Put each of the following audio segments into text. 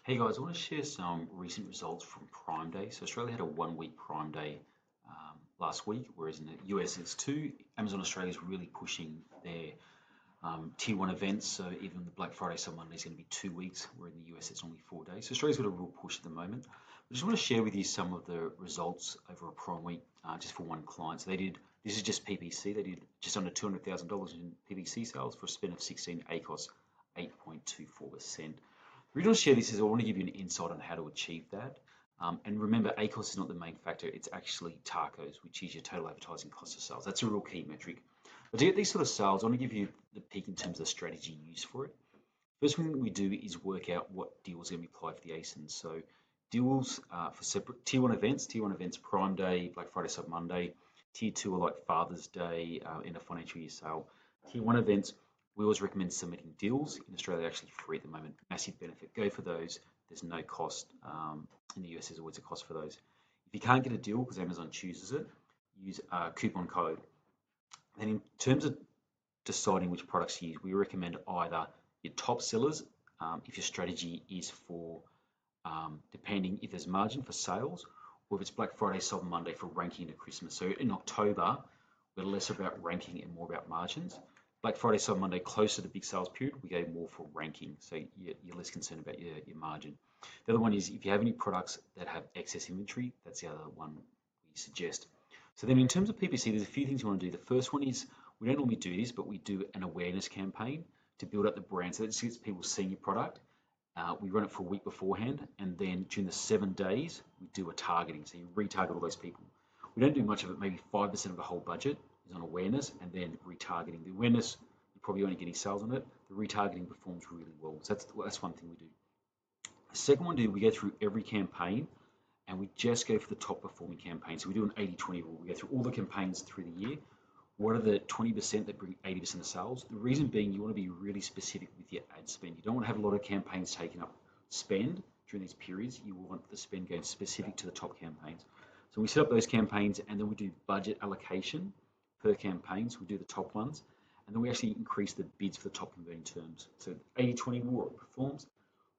Hey guys, I want to share some recent results from Prime Day. So Australia had a 1 week Prime Day last week, whereas in the US it's two. Amazon Australia is really pushing their tier one events. So even the Black Friday, Cyber Monday is going to be 2 weeks, where in the US it's only 4 days. So Australia's got a real push at the moment. I just want to share with you some of the results over a Prime week, just for one client. So they did. This is just PPC. They did just under $200,000 in PPC sales for a spend of 16 ACOS, 8.24%. The reason I share this is I want to give you an insight on how to achieve that. And remember, ACOS is not the main factor, it's actually TACOs, which is your total advertising cost of sales. That's a real key metric. But to get these sort of sales, I want to give you the peak in terms of the strategy used for it. First thing we do is work out what deals are going to be applied for the ASINs. So deals for separate tier one events, Prime Day, Black Friday, Cyber Monday. Tier two are like Father's Day, in a financial year sale. Tier one events, we always recommend submitting deals. In Australia, they're actually free at the moment. Massive benefit. Go for those. There's no cost. In the US, there's always a cost for those. If you can't get a deal because Amazon chooses it, use a coupon code. And in terms of deciding which products to use, we recommend either your top sellers, if your strategy is for, depending if there's margin for sales, or if it's Black Friday, Cyber Monday for ranking to Christmas. So in October, we're less about ranking and more about margins. Black Friday, Cyber Monday, closer to the big sales period, we go more for ranking. So you're less concerned about your margin. The other one is if you have any products that have excess inventory, that's the other one we suggest. So then in terms of PPC, there's a few things you want to do. The first one is we don't normally do this, but we do an awareness campaign to build up the brand. So that just gets people seeing your product. We run it for a week beforehand, and then during the 7 days, we do a targeting. So you retarget all those people. We don't do much of it, maybe 5% of the whole budget is on awareness and then retargeting. The awareness, you're probably only getting sales on it. The retargeting performs really well. So that's one thing we do. The second one, we go through every campaign and we just go for the top performing campaigns. So we do an 80-20 rule. We go through all the campaigns through the year. What are the 20% that bring 80% of sales? The reason being you want to be really specific with your ad spend. You don't want to have a lot of campaigns taking up spend during these periods. You want the spend going specific to the top campaigns. So we set up those campaigns and then we do budget allocation per campaign. So we do the top ones and then we actually increase the bids for the top converting terms. So 80-20 rule performs,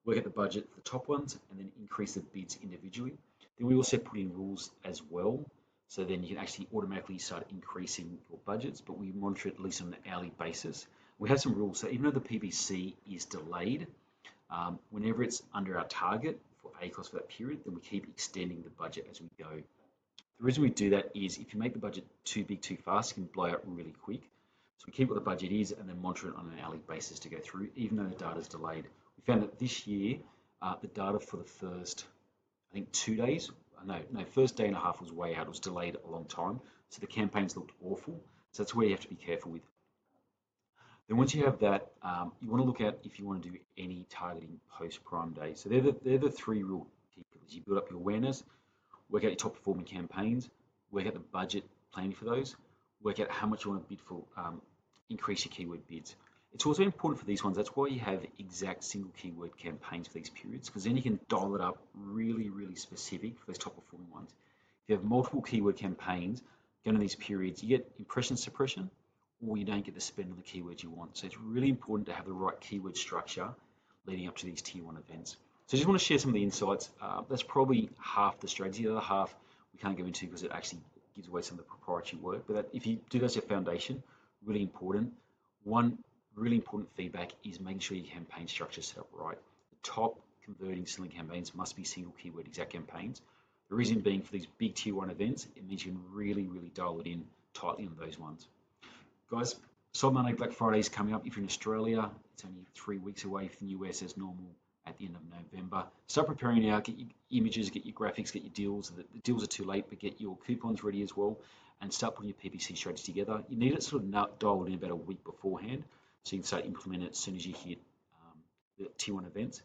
work out the budget for the top ones and then increase the bids individually. Then we also put in rules as well. So then you can actually automatically start increasing your budgets, but we monitor it at least on an hourly basis. We have some rules. So even though the PPC is delayed, whenever it's under our target for ACOS for that period, then we keep extending the budget as we go. The reason we do that is if you make the budget too big too fast, it can blow out really quick. So we keep what the budget is and then monitor it on an hourly basis to go through, even though the data is delayed. We found that this year, the data for the first, I think 2 days, first day and a half was way out. It was delayed a long time. So the campaigns looked awful. So that's where you have to be careful with. Then once you have that, you want to look at if you want to do any targeting post Prime Day. So they're the three real key pillars. You build up your awareness, work out your top performing campaigns, work out the budget planning for those, work out how much you want to bid for, increase your keyword bids. It's also important for these ones. That's why you have exact single keyword campaigns for these periods, because then you can dial it up really, really specific for those top performing ones. If you have multiple keyword campaigns going to these periods, you get impression suppression or you don't get the spend on the keywords you want. So it's really important to have the right keyword structure leading up to these tier one events. So I just want to share some of the insights. That's probably half the strategy. The other half we can't go into because it actually gives away some of the proprietary work. But if you do that as your foundation, really important. One really important feedback is making sure your campaign structure is set up right. The top converting selling campaigns must be single keyword exact campaigns. The reason being for these big tier one events, it means you can really, really dial it in tightly on those ones. Guys, Cyber Monday, Black Friday is coming up. If you're in Australia, it's only 3 weeks away. If in the US, as normal at the end of November. Start preparing now, get your images, get your graphics, get your deals. The deals are too late, but get your coupons ready as well and start putting your PPC strategy together. You need it sort of dialed in about a week beforehand so you can start implementing it as soon as you hit the tier one events.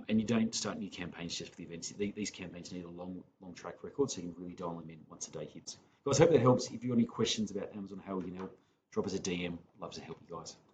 And you don't start new campaigns just for the events. These campaigns need a long track record, so you can really dial them in once a day hits. Guys, hope that helps. If you have any questions about Amazon, how we can help, drop us a DM. Love to help you guys.